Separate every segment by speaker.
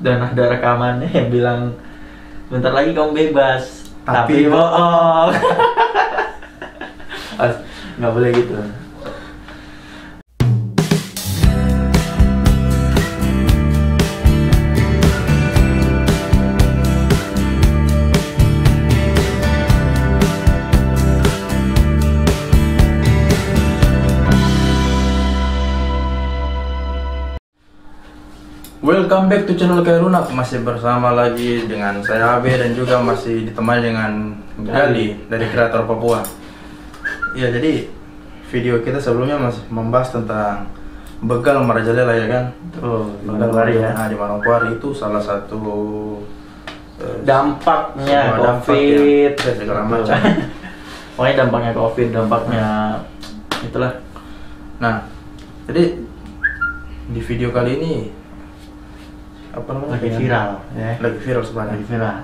Speaker 1: Dan ada rekamannya yang bilang bentar lagi kamu bebas, tapi bohong. Nggak boleh gitu.
Speaker 2: Welcome back to channel Kairunak. Masih bersama lagi dengan saya Abe dan juga masih ditemani dengan Gali dari Kreator Papua. Ya, jadi video kita sebelumnya masih membahas tentang begal merajalela, ya kan?
Speaker 1: Begal ya.
Speaker 2: Nah, di Manokwari itu salah satu
Speaker 1: dampaknya
Speaker 2: COVID
Speaker 1: ya,
Speaker 2: segala macam.
Speaker 1: Pokoknya dampaknya COVID, dampaknya itulah.
Speaker 2: Nah, jadi di video kali ini apa namanya?
Speaker 1: Lagi viral ya.
Speaker 2: Lagi viral sebenarnya.
Speaker 1: Lagi viral.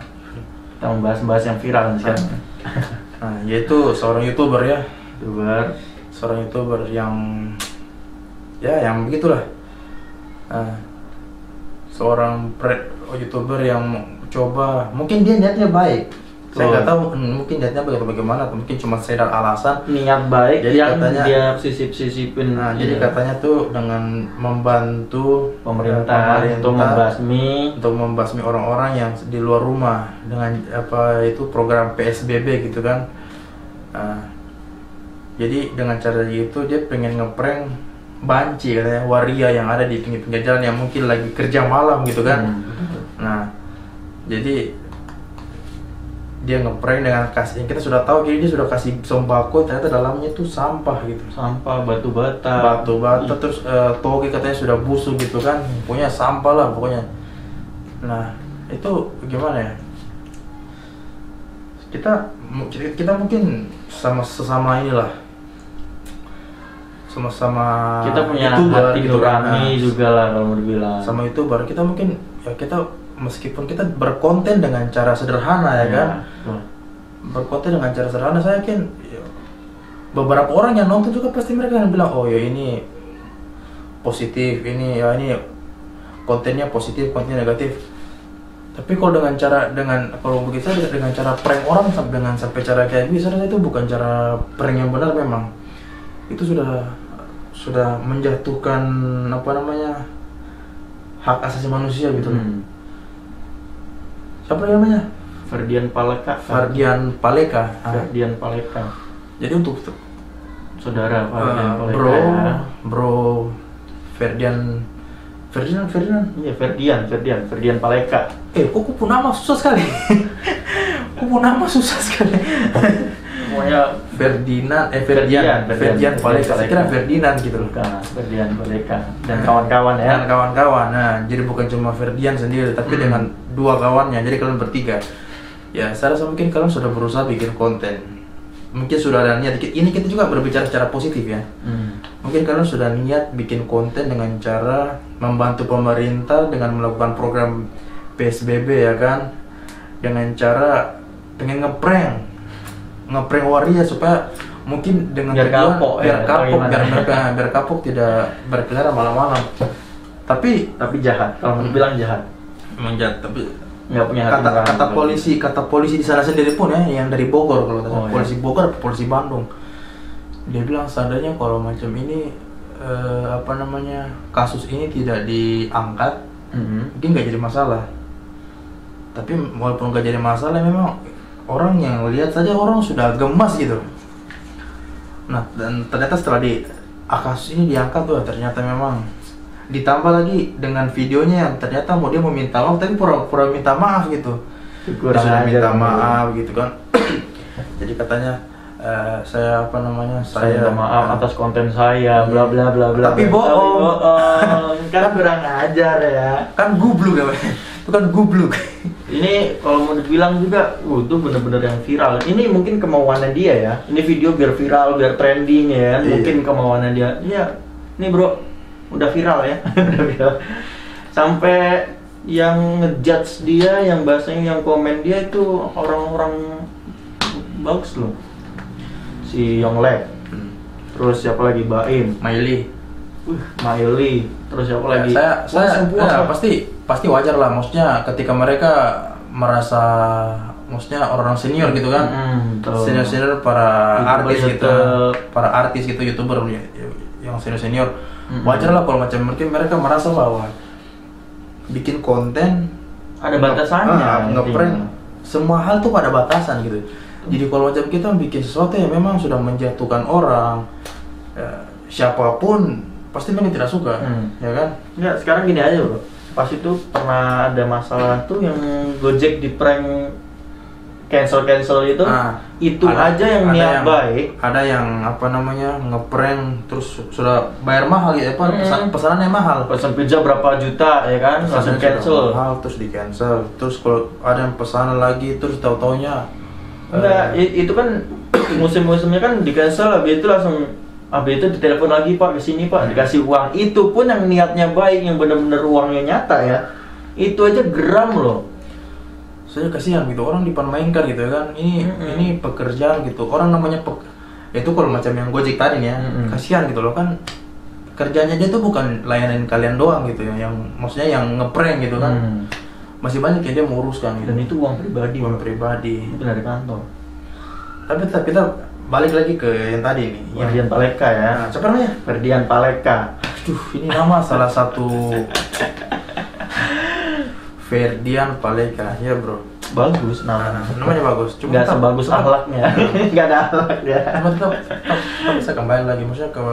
Speaker 1: Kita membahas yang viral sekarang.
Speaker 2: Nah, yaitu seorang YouTuber ya. Seorang YouTuber yang begitulah. Seorang YouTuber yang coba, mungkin dia niatnya baik. Saya nggak tahu, mungkin niatnya bagaimana, atau mungkin cuma sekedar alasan
Speaker 1: niat baik. Jadi yang
Speaker 2: katanya
Speaker 1: dia sisip-sisipin.
Speaker 2: Nah, jadi katanya tuh dengan membantu
Speaker 1: pemerintah untuk
Speaker 2: membasmi orang-orang yang di luar rumah dengan program PSBB gitu kan. Jadi dengan cara itu dia pengen ngeprank banci, katanya waria yang ada di pinggir-pinggir jalan yang mungkin lagi kerja malam gitu kan. Nah, jadi dia ngeprank dengan kasih, kita sudah tahu, jadi dia sudah kasih sembako, ternyata dalamnya tuh sampah gitu.
Speaker 1: Sampah, batu bata,
Speaker 2: terus toge katanya sudah busuk gitu kan. Pokoknya sampah lah pokoknya. Nah, itu gimana ya? Kita mungkin sama inilah. Sama-sama
Speaker 1: kita punya
Speaker 2: YouTuber,
Speaker 1: hati nurani juga lah kalau mau dibilang.
Speaker 2: Sama YouTuber, kita mungkin ya meskipun kita berkonten dengan cara sederhana ya kan, berkonten dengan cara sederhana, saya yakin beberapa orang yang nonton juga pasti mereka akan bilang, oh ya ini positif, ini kontennya positif, kontennya negatif. Tapi kalau kalau begitu dengan cara prank orang sampai cara kayak gitu, saya rasa itu bukan cara prank yang benar memang. Itu sudah menjatuhkan hak asasi manusia gitu. Siapa namanya?
Speaker 1: Ferdian Paleka.
Speaker 2: Jadi untuk
Speaker 1: saudara Paleka,
Speaker 2: bro Ferdinand.
Speaker 1: Iya, Ferdian Paleka.
Speaker 2: Kok nama susah sekali. Pokoknya Ferdian Paleka. Saya kira Ferdinand gitu loh.
Speaker 1: Ferdian Paleka dan kawan-kawan ya.
Speaker 2: Dan kawan-kawan. Nah, jadi bukan cuma Ferdian sendiri, tapi dengan dua kawannya. Jadi kalian bertiga. Ya, saya rasa mungkin kalian sudah berusaha bikin konten. Mungkin sudah ada niat. Ini kita juga berbicara secara positif ya. Mungkin kalian sudah niat bikin konten dengan cara membantu pemerintah dengan melakukan program PSBB ya kan. Dengan cara pengen ngeprank waria supaya mungkin dengan
Speaker 1: biar
Speaker 2: kapok tidak berkeliaran malam-malam. Tapi
Speaker 1: jahat. Kalau mau bilang jahat.
Speaker 2: Memang jahat, tapi
Speaker 1: nggak punya hati.
Speaker 2: kata polisi di sana sendiri pun ya, yang dari Bogor, kalau polisi Bogor, polisi Bandung, dia bilang seandainya kalau macam ini kasus ini tidak diangkat, mungkin nggak jadi masalah. Tapi walaupun nggak jadi masalah, memang orang yang lihat saja orang sudah gemas gitu. Nah, dan ternyata setelah kasus ini diangkat tuh, ternyata memang ditambah lagi dengan videonya yang ternyata dia mau minta maaf, tapi pura-pura minta maaf gitu. Dia sudah minta maaf gitu kan. Jadi katanya saya
Speaker 1: minta maaf atas konten saya, bla bla bla bla.
Speaker 2: Tapi bohong.
Speaker 1: Kan kurang ajar ya.
Speaker 2: Kan gubluk ya. Itu kan gubluk.
Speaker 1: Ini kalau mau dibilang juga, itu bener-bener yang viral. Ini mungkin kemauannya dia ya. Ini video biar viral, biar trending ya. Mungkin kemauannya dia. Iya, ini bro, udah viral ya. Udah viral. Sampai yang ngejudge dia, yang bahasanya, yang komen dia itu orang-orang bagus loh. Si Yonglek. Terus siapa lagi? Baim.
Speaker 2: Maili.
Speaker 1: Maili. terus siapa lagi?
Speaker 2: Saya pasti wajar lah, maksudnya ketika mereka merasa, maksudnya orang senior gitu kan, senior para artis gitu, YouTuber yang senior, wajar lah kalau macam mereka merasa bahwa bikin konten
Speaker 1: ada batasannya,
Speaker 2: ngeprank, semua hal tuh pada batasan gitu. Jadi kalau macam kita bikin sesuatu yang memang sudah menjatuhkan orang, siapapun pasti memang tidak suka, ya kan?
Speaker 1: Ya sekarang gini aja bro, pas itu pernah ada masalah tuh yang Gojek di prank cancel itu, itu aja yang niat baik,
Speaker 2: ada yang apa namanya ngeprank terus sudah bayar mahal gitu, pesanannya mahal,
Speaker 1: pesan pizza berapa juta ya kan, langsung cancel,
Speaker 2: mahal terus di cancel, terus kalau ada yang pesanan lagi terus tahu-taunya
Speaker 1: enggak, itu kan musim-musimnya kan di cancel, habis itu ditelepon lagi, Pak kesini Pak, dikasih uang. Itu pun yang niatnya baik, yang benar-benar uangnya nyata ya, itu aja geram loh.
Speaker 2: Saya kasihan gitu, orang dipermainkan gitu ya kan. Ini pekerjaan gitu, orang namanya itu kalau macam yang Gojek tadi nih ya, kasihan gitu loh kan, kerjanya dia tuh bukan layanan kalian doang gitu ya, yang maksudnya yang ngeprank gitu kan, masih banyak yang dia menguruskan gitu.
Speaker 1: Dan itu uang pribadi
Speaker 2: itu
Speaker 1: dari kantor.
Speaker 2: Tapi kita balik lagi ke yang tadi nih,
Speaker 1: Ferdian Paleka ya.
Speaker 2: Nah, siapa namanya?
Speaker 1: Ferdian Paleka.
Speaker 2: Aduh, ini nama salah satu Ferdian Paleka, ya bro.
Speaker 1: Bagus namanya
Speaker 2: bagus.
Speaker 1: Cuma nggak sebagus akhlaknya. Nggak ada akhlaknya.
Speaker 2: Cuma tetap bisa kembali lagi, maksudnya ke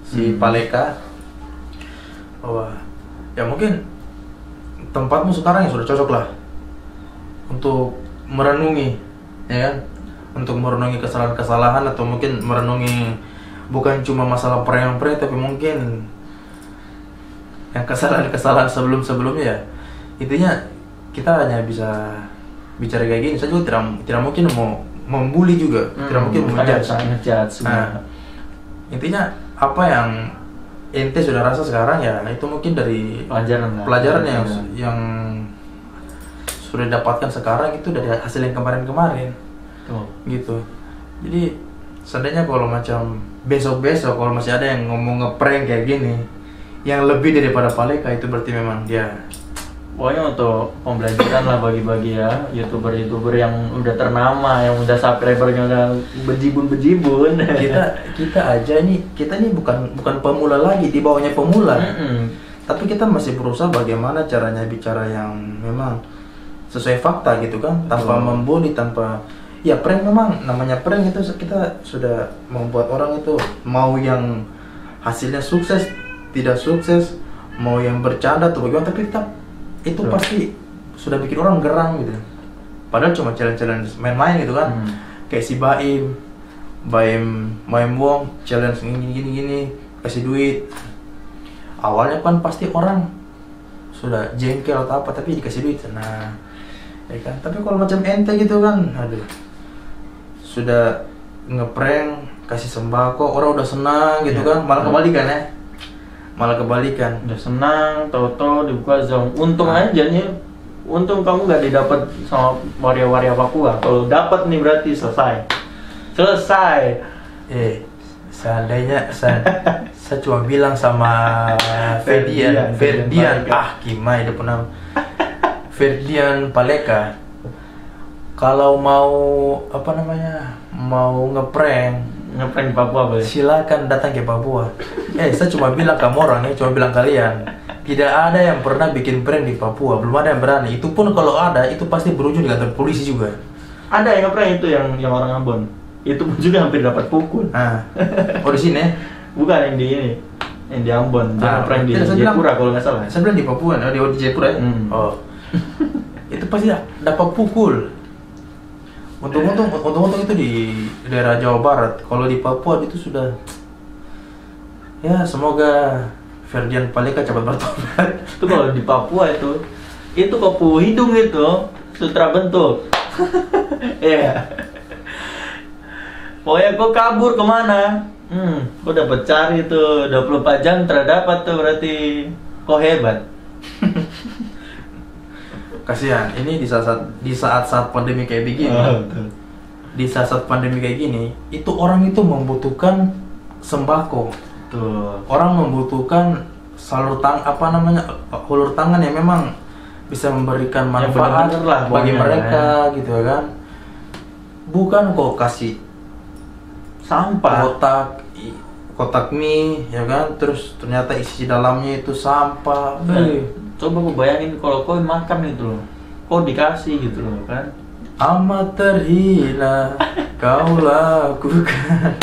Speaker 2: si Paleka. Bahwa ya mungkin tempatmu sekarang yang sudah cocok lah untuk merenungi, ya kan? Untuk merenungi kesalahan-kesalahan, atau mungkin merenungi bukan cuma masalah prank tapi mungkin yang kesalahan-kesalahan sebelumnya ya. Intinya kita hanya bisa bicara kayak gini. Saya juga tidak mungkin mau membuli juga, tidak mungkin
Speaker 1: ngejudge.
Speaker 2: Nah, intinya apa yang ente sudah rasa sekarang ya itu mungkin dari pelajaran yang sudah dapatkan sekarang, itu dari hasil yang kemarin gitu. Jadi seandainya kalau macam besok kalau masih ada yang ngomong ngeprank kayak gini yang lebih daripada Paleka, itu berarti memang dia
Speaker 1: pokoknya untuk pembelajaran lah bagi-bagi ya, youtuber yang udah ternama, yang udah subscribernya udah bejibun.
Speaker 2: kita aja nih, kita nih bukan pemula lagi, di bawahnya pemula. Tapi kita masih berusaha bagaimana caranya bicara yang memang sesuai fakta gitu kan, tanpa membuli, tanpa ya prank. Memang namanya prank itu kita sudah membuat orang itu mau yang hasilnya sukses, tidak sukses, mau yang bercanda atau bagaimana, tapi tetap itu pasti sudah bikin orang gerang gitu. Padahal cuma challenge main-main gitu kan. Kayak si Baim Wong challenge gini kasih duit. Awalnya kan pasti orang sudah jengkel atau apa, tapi dikasih duit. Nah, ya kan. Tapi kalau macam ente gitu kan, aduh, sudah ngeprank kasih sembako, orang udah senang gitu kan, malah kebalikan. Udah senang, tahu-tahu dibuka Zoom. Untung aja nih, untung kamu gak didapat sama waria-waria Papua. Kalau dapat nih berarti selesai. Seandainya saya cuma bilang sama Ferdian, Kimai dia pernah Ferdian Paleka, kalau mau mau ngeprank di Papua boleh. Silakan datang ke Papua. Saya cuma bilang kamu orang cuma bilang kalian. Tidak ada yang pernah bikin prank di Papua, belum ada yang berani. Itu pun kalau ada, itu pasti berujung di kantor polisi juga. Ada yang ngeprank itu yang orang Ambon. Itu pun juga hampir dapat pukul. Oh di sini? Bukan yang di ini. Yang di Ambon. Dia ngeprank di Jayapura kalau nggak salah. Saya bilang di Papua, di Jayapura ya. Oh. Itu pasti dapat pukul. Untung itu di daerah Jawa Barat. Kalau di Papua itu sudah, ya semoga Ferdian Paleka cepat bertobat. Itu kalau di Papua itu kopu hidung itu sutra bentuk. Iya. Pokoknya kau kabur kemana? Kau dapat cari tuh 24 jam terdapat tuh, berarti kau hebat. Kasihan, ini di saat pandemi kayak begini. Di saat pandemi kayak gini, itu orang itu membutuhkan sembako.
Speaker 1: Betul.
Speaker 2: Orang membutuhkan hulur tangan yang memang bisa memberikan
Speaker 1: Yang
Speaker 2: manfaat
Speaker 1: benar-benar lah
Speaker 2: bagi
Speaker 1: pokoknya,
Speaker 2: mereka gitu kan. Bukan kok kasih
Speaker 1: Sampah.
Speaker 2: kotak mie ya kan, terus ternyata isi dalamnya itu sampah.
Speaker 1: Coba kau bayangin kalau kau makan gitu loh, kau dikasih gitu loh kan.
Speaker 2: Amat terhina kau lakukan.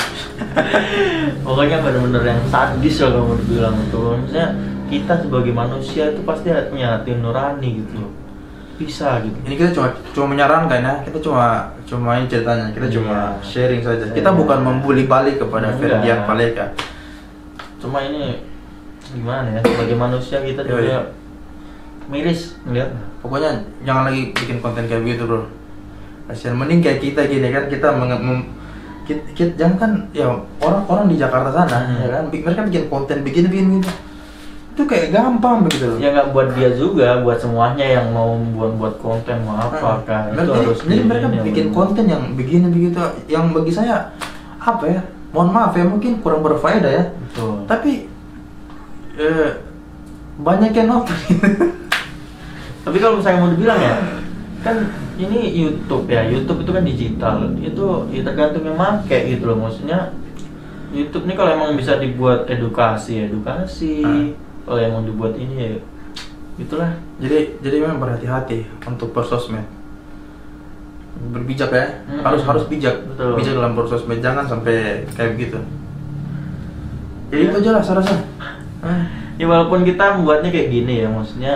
Speaker 1: Pokoknya benar-benar yang sadis lah kamu bilang itu. Maksudnya kita sebagai manusia itu pasti punya hati nurani gitu loh. Bisa gitu.
Speaker 2: Ini kita cuma menyarankan ya, kita cuma ini ceritanya, kita cuma sharing saja. Kita bukan membuli balik kepada Ferdian Paleka.
Speaker 1: Cuma ini gimana ya, sebagai manusia kita juga miris ngeliat.
Speaker 2: Pokoknya jangan lagi bikin konten kayak gitu bro. Kasihan, mending kayak kita gini kan, kita jangan kan ya orang-orang di Jakarta sana ya kan, mereka bikin konten begini gitu. Itu kayak gampang begitu loh.
Speaker 1: Ya nggak buat dia juga, buat semuanya yang mau buat konten mau apa kan. Itu harus
Speaker 2: jadi mereka bikin konten yang begini begitu, yang bagi saya apa ya? Mohon maaf ya, mungkin kurang berfaedah ya.
Speaker 1: Betul.
Speaker 2: Tapi banyak yang nonton.
Speaker 1: Tapi kalau misalnya mau dibilang ya, kan ini YouTube ya, YouTube itu kan digital, itu ya tergantung yang make gitu loh. Maksudnya YouTube ini kalau emang bisa dibuat edukasi, kalau yang mau dibuat ini ya itulah.
Speaker 2: Jadi memang berhati-hati untuk bersosmed, berbijak ya, harus bijak.
Speaker 1: Betul.
Speaker 2: Bijak dalam bersosmed, jangan sampai kayak begitu. Jadi itu aja lah saya rasa.
Speaker 1: Ya walaupun kita membuatnya kayak gini ya, maksudnya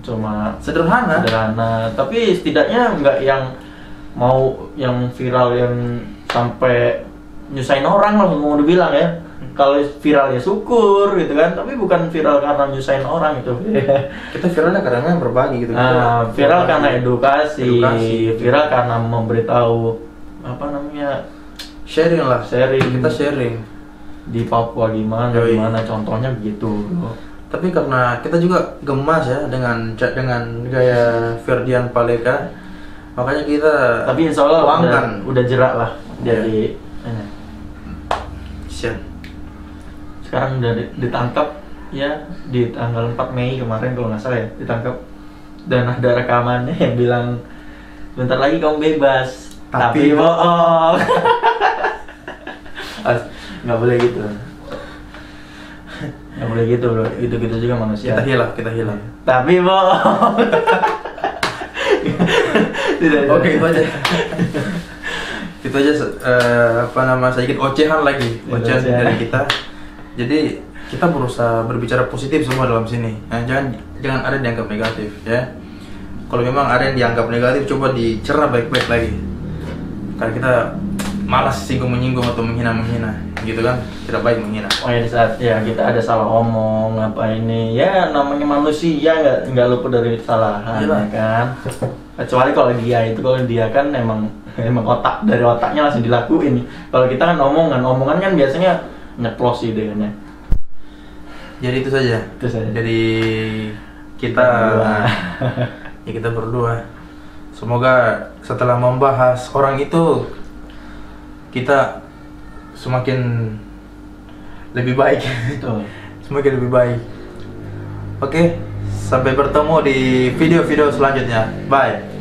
Speaker 1: cuma
Speaker 2: sederhana,
Speaker 1: tapi setidaknya nggak yang mau yang viral yang sampai nyusahin orang lah mau dibilang ya. Kalau viral ya syukur gitu kan, tapi bukan viral karena nyusahin orang itu.
Speaker 2: Kita viralnya karena berbagi gitu.
Speaker 1: Viral karena edukasi, viral karena memberitahu apa namanya,
Speaker 2: sharing lah. Kita sharing
Speaker 1: di Papua gimana contohnya begitu.
Speaker 2: Tapi karena kita juga gemas ya dengan gaya Ferdian Paleka, makanya kita.
Speaker 1: Tapi insya Allah udah jerak lah dari sekarang udah ditangkap ya di tanggal 4 Mei kemarin kalau nggak salah ya, ditangkap dan ada rekamannya yang bilang bentar lagi kamu bebas tapi bohong. Nggak boleh gitu. Nggak boleh gitu bro, gitu-gitu juga manusia.
Speaker 2: Kita hilaf.
Speaker 1: Tapi bohong.
Speaker 2: Oke, itu aja. Itu aja sedikit ocehan dari kita. Jadi kita berusaha berbicara positif semua dalam sini. Nah, jangan ada yang dianggap negatif ya. Kalau memang ada yang dianggap negatif, coba dicerna baik-baik lagi. Karena kita malas singgung-menyinggung atau menghina, gitu kan? Tidak baik menghina.
Speaker 1: Oh ya, di saat ya kita ada salah omong apa ini, ya namanya manusia nggak luput dari kesalahan, ya kan? Kecuali kalau dia kan emang dari otaknya langsung dilakuin. Kalau kita kan omongan kan biasanya nyeplos idenya.
Speaker 2: Jadi itu saja. Jadi kita kita berdua. Semoga setelah membahas orang itu kita semakin lebih baik. Semakin lebih baik. Oke, sampai bertemu di video-video selanjutnya. Bye.